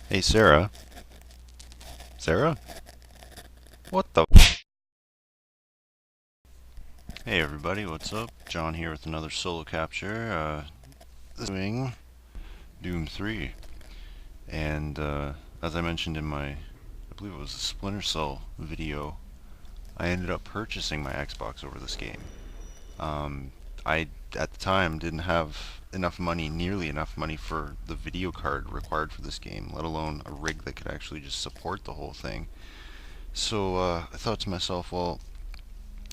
Hey, Sarah. Sarah? What the? Hey, everybody, what's up? John here with another solo capture. This is doing Doom 3. And, as I mentioned in my, I believe it was a Splinter Cell video, I ended up purchasing my Xbox over this game. Um, I, at the time, didn't have enough money, nearly enough money for the video card required for this game, let alone a rig that could actually just support the whole thing. So, I thought to myself, well,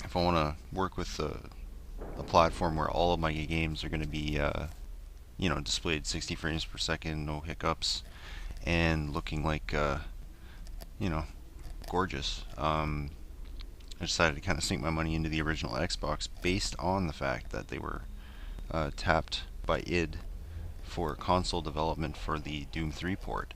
if I want to work with a platform where all of my games are going to be, displayed 60 frames per second, no hiccups, and looking like, you know, gorgeous. I decided to kind of sink my money into the original Xbox based on the fact that they were tapped by id for console development for the Doom 3 port.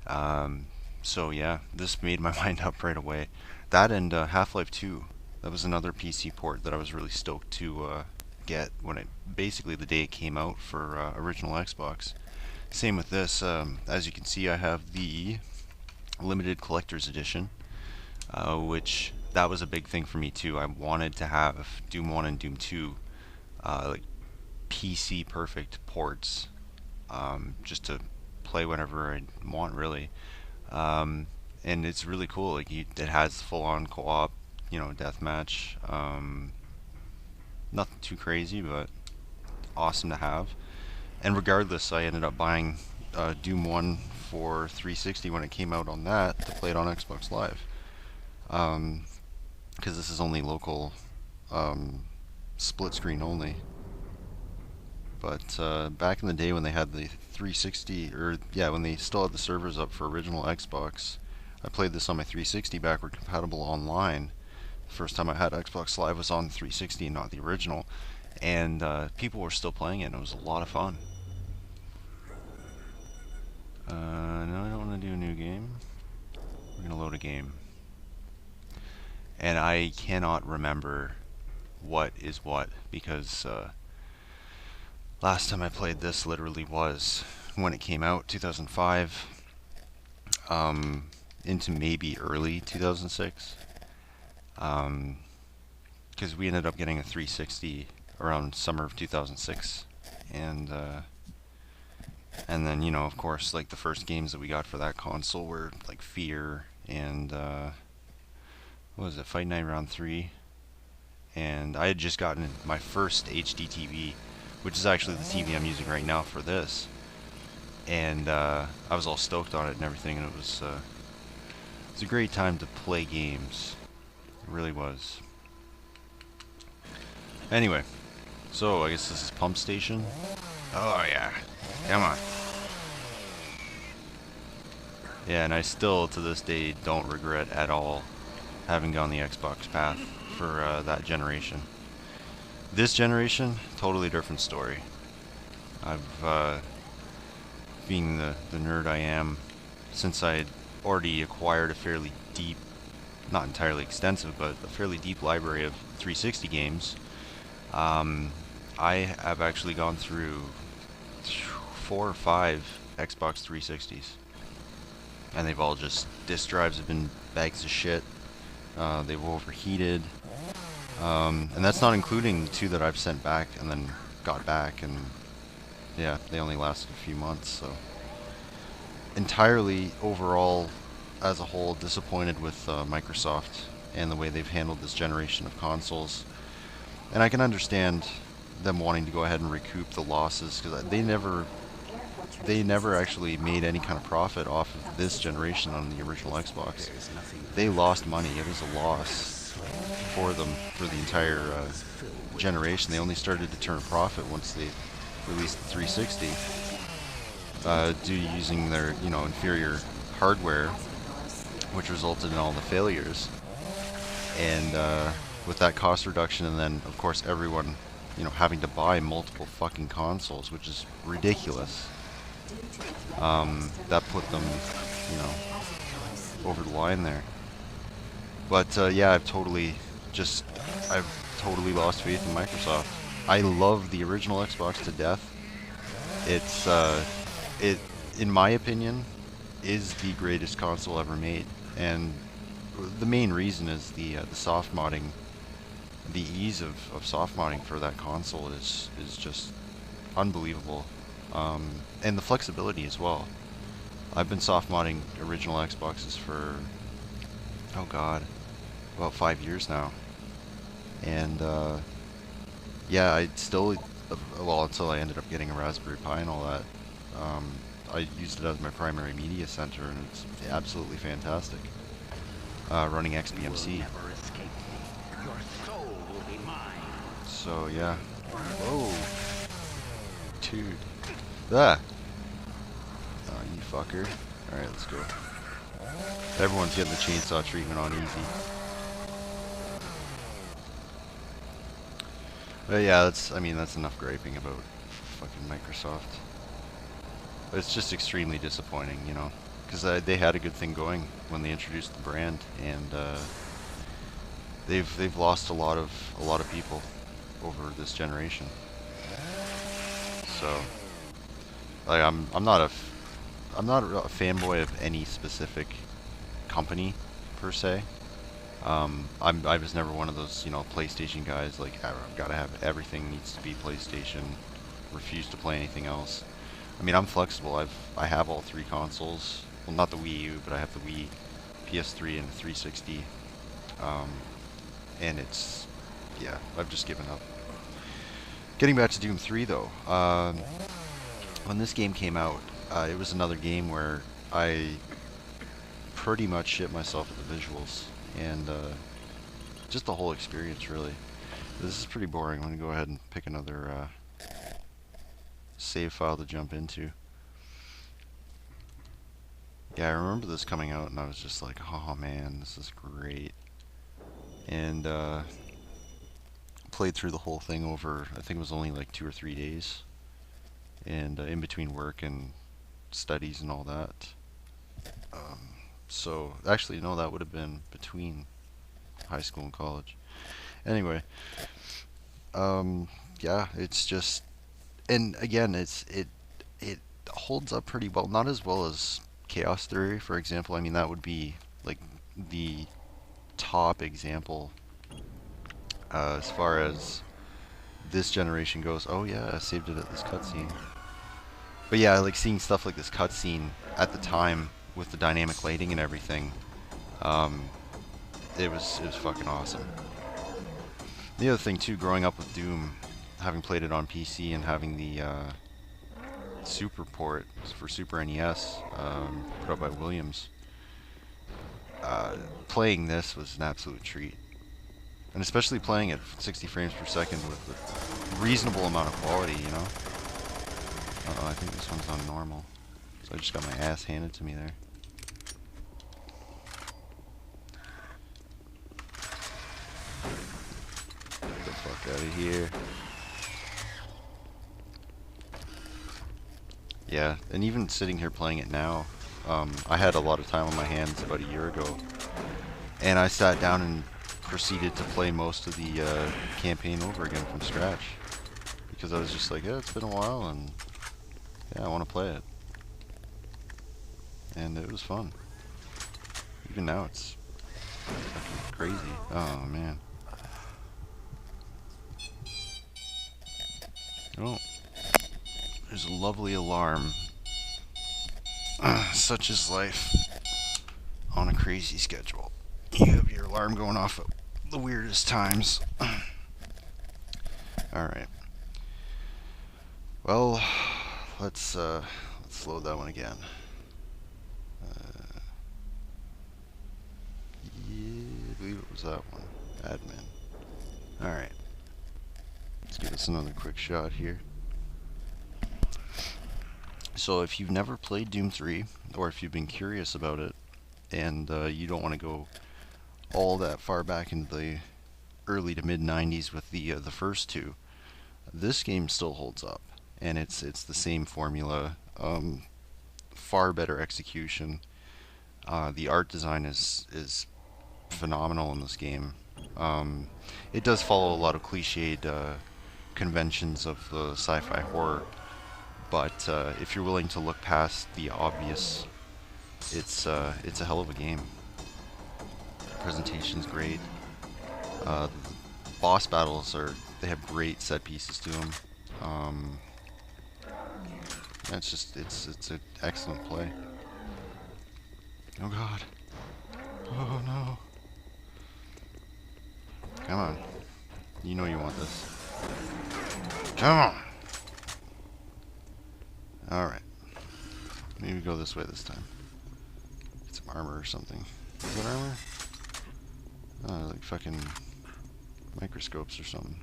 Um, so yeah, this made my mind up right away. That and Half-Life 2. That was another PC port that I was really stoked to get when it basically the day it came out for original Xbox. Same with this. As you can see, I have the limited collector's edition, which that was a big thing for me too. I wanted to have Doom 1 and Doom 2 like PC perfect ports, just to play whenever I want, really. Um, and it's really cool. Like it has full-on co-op, deathmatch. Nothing too crazy, but awesome to have. And regardless, I ended up buying Doom 1 for 360 when it came out on that to play it on Xbox Live. Because this is only local, split screen only. But back in the day when they had the 360, or yeah, when they still had the servers up for original Xbox, I played this on my 360 backward compatible online. The first time I had Xbox Live was on 360, not the original, and people were still playing it, and it was a lot of fun. No, I don't want to do a new game. We're going to load a game. And I cannot remember what is what, because last time I played this literally was when it came out, 2005, into maybe early 2006. Because we ended up getting a 360 around summer of 2006, and then of course, like the first games that we got for that console were like Fear and what was it, Fight Night Round 3, and I had just gotten my first HD TV, which is actually the TV I'm using right now for this, and I was all stoked on it and everything, and it was a great time to play games. It really was. Anyway, so I guess this is Pump Station. Oh yeah, come on. Yeah, and I still to this day don't regret at all having gone the Xbox path for that generation. This generation, totally different story. I've, being the nerd I am, since I had already acquired a fairly deep, not entirely extensive, but a fairly deep library of 360 games, I have actually gone through 4 or 5 Xbox 360s. And they've all just, disk drives have been bags of shit. They've overheated. And that's not including the 2 that I've sent back and then got back, and yeah, they only lasted a few months, so. Entirely, overall, as a whole, disappointed with Microsoft and the way they've handled this generation of consoles. And I can understand them wanting to go ahead and recoup the losses, because they never actually made any kind of profit off of this generation on the original Xbox. They lost money. It was a loss for them for the entire generation. They only started to turn a profit once they released the 360, due to using their inferior hardware, which resulted in all the failures. And with that cost reduction, and then of course everyone having to buy multiple fucking consoles, which is ridiculous. That put them, over the line there. But yeah, I've totally lost faith in Microsoft. I love the original Xbox to death. It's, in my opinion, is the greatest console ever made, and the main reason is the soft modding. The ease of soft modding for that console is just unbelievable, and the flexibility as well. I've been soft modding original Xboxes for, oh god, about 5 years now, and yeah, I still, well, until I ended up getting a Raspberry Pi and all that, I used it as my primary media center, and it's absolutely fantastic. Running XBMC. So yeah. Whoa, dude. Ah. Oh, you fucker. All right, let's go. Everyone's getting the chainsaw treatment on easy. But yeah, I mean, that's enough griping about fucking Microsoft. It's just extremely disappointing, you know, because they had a good thing going when they introduced the brand, and they've lost a lot of people over this generation. So, like, I'm not a fanboy of any specific company per se. I was never one of those, you know, PlayStation guys, like, I've got to have everything needs to be PlayStation, refuse to play anything else. I mean, I'm flexible. I have all three consoles. Well, not the Wii U, but I have the Wii, PS3, and the 360. And it's, yeah, I've just given up. Getting back to Doom 3, though, when this game came out, it was another game where I pretty much shit myself at the visuals, and just the whole experience, really. This is pretty boring. I'm going to go ahead and pick another save file to jump into. Yeah, I remember this coming out, and I was just like, oh man, this is great. And played through the whole thing over, I think it was only like 2 or 3 days, and in between work and studies and all that. So actually, no, that would have been between high school and college. Anyway, yeah, it's just, and again, it holds up pretty well. Not as well as Chaos Theory, for example. I mean, that would be like the top example as far as this generation goes. Oh yeah, I saved it at this cutscene. But yeah, like seeing stuff like this cutscene at the time with the dynamic lighting and everything, it was fucking awesome. The other thing too, growing up with Doom, having played it on PC and having the Super port for Super NES, put out by Williams, playing this was an absolute treat. And especially playing at 60 frames per second with a reasonable amount of quality, you know? Uh-oh, I think this one's on normal. So I just got my ass handed to me there. Get the fuck out of here. Yeah, and even sitting here playing it now, I had a lot of time on my hands about a year ago, and I sat down and proceeded to play most of the campaign over again from scratch, because I was just like, yeah, it's been a while, and yeah, I want to play it. And it was fun. Even now, it's fucking crazy. Oh, man. Oh. There's a lovely alarm. Such is life on a crazy schedule. You have your alarm going off at the weirdest times. Alright. Well, let's load that one again. Yeah, I believe it was that one. Admin. Alright. Let's give this another quick shot here. So if you've never played Doom 3, or if you've been curious about it, and you don't want to go all that far back into the early to mid 90s with the first two, this game still holds up, and it's the same formula, far better execution. The art design is phenomenal in this game. It does follow a lot of cliched conventions of the sci-fi horror, but if you're willing to look past the obvious it's a hell of a game. Presentation's great. The boss battles they have great set pieces to them. It's an excellent play. Oh god. Oh no. Come on. You know you want this. Come on. Alright. Maybe go this way this time. Get some armor or something. Is that armor? Oh, like fucking microscopes or something.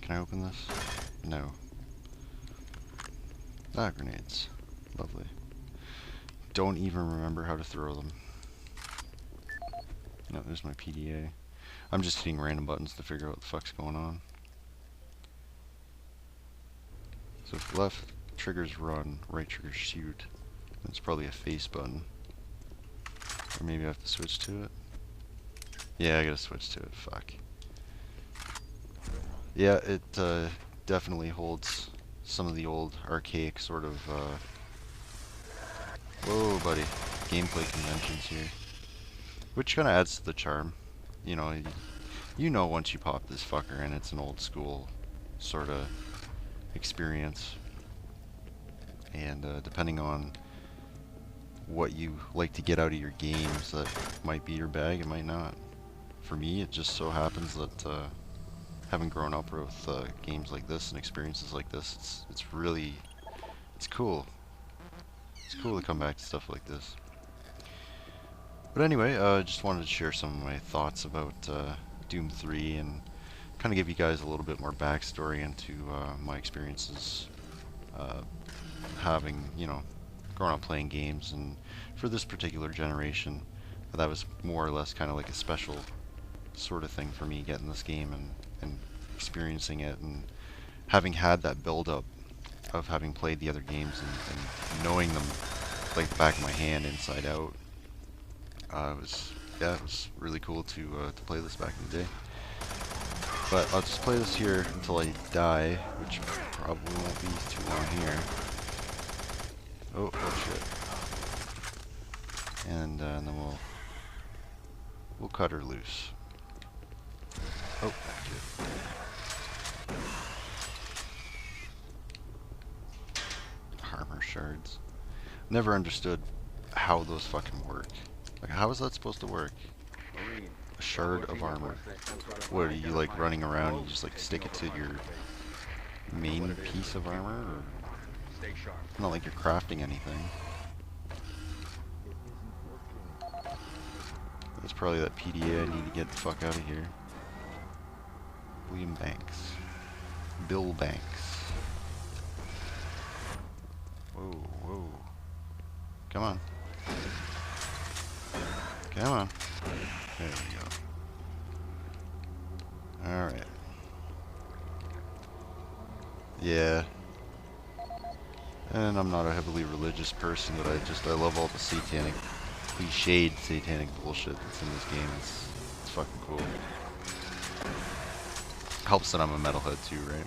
Can I open this? No. Ah, grenades. Lovely. Don't even remember how to throw them. No, there's my PDA. I'm just hitting random buttons to figure out what the fuck's going on. So if left triggers run, right triggers shoot. It's probably a face button. Or maybe I have to switch to it. Yeah, I gotta switch to it. Fuck. Yeah, it definitely holds some of the old archaic sort of whoa buddy, gameplay conventions here. Which kinda adds to the charm. You know once you pop this fucker and it's an old school sorta experience. And depending on what you like to get out of your games, that might be your bag, it might not. For me, it just so happens that having grown up with games like this and experiences like this, it's cool. It's cool to come back to stuff like this. But anyway, just wanted to share some of my thoughts about Doom 3 and kind of give you guys a little bit more backstory into my experiences having, grown up playing games. And for this particular generation, that was more or less kind of like a special sort of thing for me, getting this game and experiencing it, and having had that build-up of having played the other games and knowing them like the back of my hand inside out. It was really cool to play this back in the day. But I'll just play this here until I die, which probably won't be too long here. Oh shit. And then we'll cut her loose. Oh, shit. Armor shards. Never understood how those fucking work. Like, how is that supposed to work? A shard of armor. What, are you like running around, you just like stick it to your main piece of armor? Or? It's not like you're crafting anything. That's probably that PDA I need to get the fuck out of here. William Banks. Bill Banks. Whoa. Come on. Come on. There we go. Alright. Yeah. And I'm not a heavily religious person, but I love all the satanic, cliched satanic bullshit that's in this game. It's fucking cool. Helps that I'm a metalhead too, right?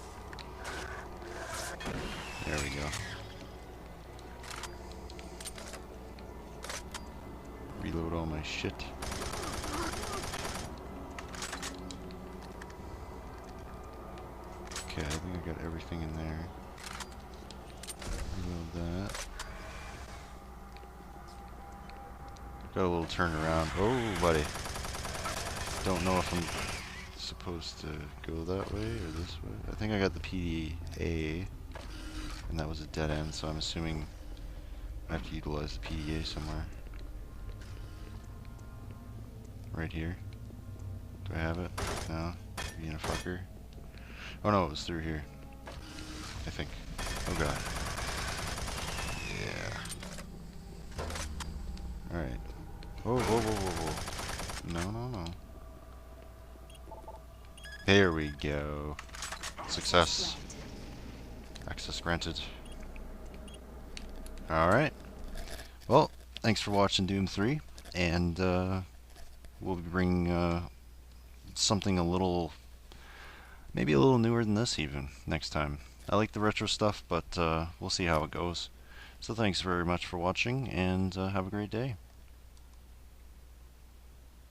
There we go. Reload all my shit. Okay, I think I got everything in there. Reload that. Got a little turnaround. Oh, buddy. Don't know if I'm supposed to go that way or this way. I think I got the PDA, and that was a dead end, so I'm assuming I have to utilize the PDA somewhere. Right here. Do I have it? No? Being a fucker. Oh no, it was through here. I think. Oh god. Yeah. Alright. Whoa. No. Here we go. Success. Access granted. Alright. Well, thanks for watching Doom 3. And, we'll be bringing, something maybe a little newer than this even, next time. I like the retro stuff, but, we'll see how it goes. So thanks very much for watching, and have a great day.